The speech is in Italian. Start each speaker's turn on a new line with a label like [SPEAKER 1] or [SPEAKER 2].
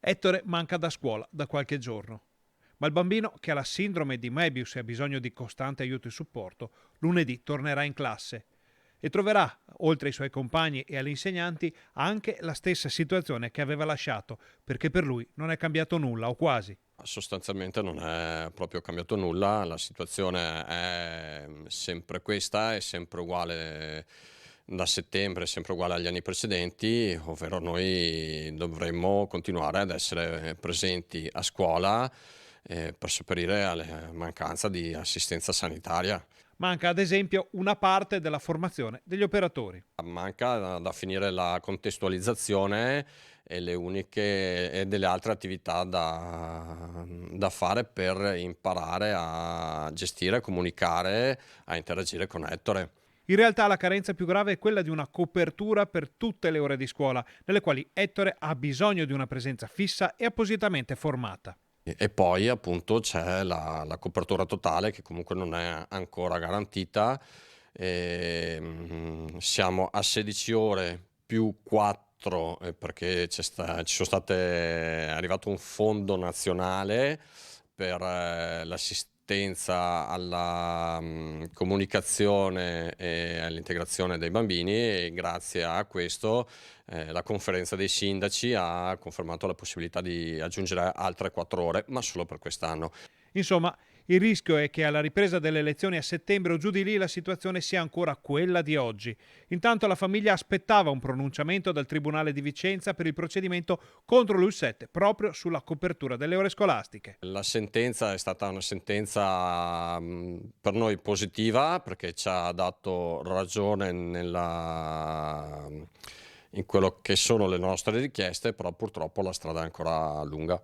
[SPEAKER 1] Ettore manca da scuola da qualche giorno, ma il bambino che ha la sindrome di Möbius e ha bisogno di costante aiuto e supporto, lunedì tornerà in classe e troverà, oltre ai suoi compagni e agli insegnanti, anche la stessa situazione che aveva lasciato, perché per lui non è cambiato nulla o quasi.
[SPEAKER 2] Sostanzialmente non è proprio cambiato nulla, la situazione è sempre questa, è sempre uguale da settembre, è sempre uguale agli anni precedenti, ovvero noi dovremmo continuare ad essere presenti a scuola per sopperire alla mancanza di assistenza sanitaria.
[SPEAKER 1] Manca ad esempio una parte della formazione degli operatori.
[SPEAKER 2] Manca da finire la contestualizzazione e le uniche e delle altre attività da fare per imparare a gestire, a comunicare, a interagire con Ettore.
[SPEAKER 1] In realtà la carenza più grave è quella di una copertura per tutte le ore di scuola, nelle quali Ettore ha bisogno di una presenza fissa e appositamente formata.
[SPEAKER 2] E poi appunto c'è la copertura totale che comunque non è ancora garantita. Siamo a 16 ore più 4, perché ci sono state è arrivato un fondo nazionale per l'assistenza alla, comunicazione e all'integrazione dei bambini e grazie a questo, la conferenza dei sindaci ha confermato la possibilità di aggiungere altre 4 ore, ma solo per quest'anno.
[SPEAKER 1] Insomma, il rischio è che alla ripresa delle elezioni a settembre o giù di lì la situazione sia ancora quella di oggi. Intanto la famiglia aspettava un pronunciamento dal Tribunale di Vicenza per il procedimento contro l'U7 proprio sulla copertura delle ore scolastiche.
[SPEAKER 2] La sentenza è stata una sentenza, per noi positiva, perché ci ha dato ragione in quello che sono le nostre richieste, però purtroppo la strada è ancora lunga.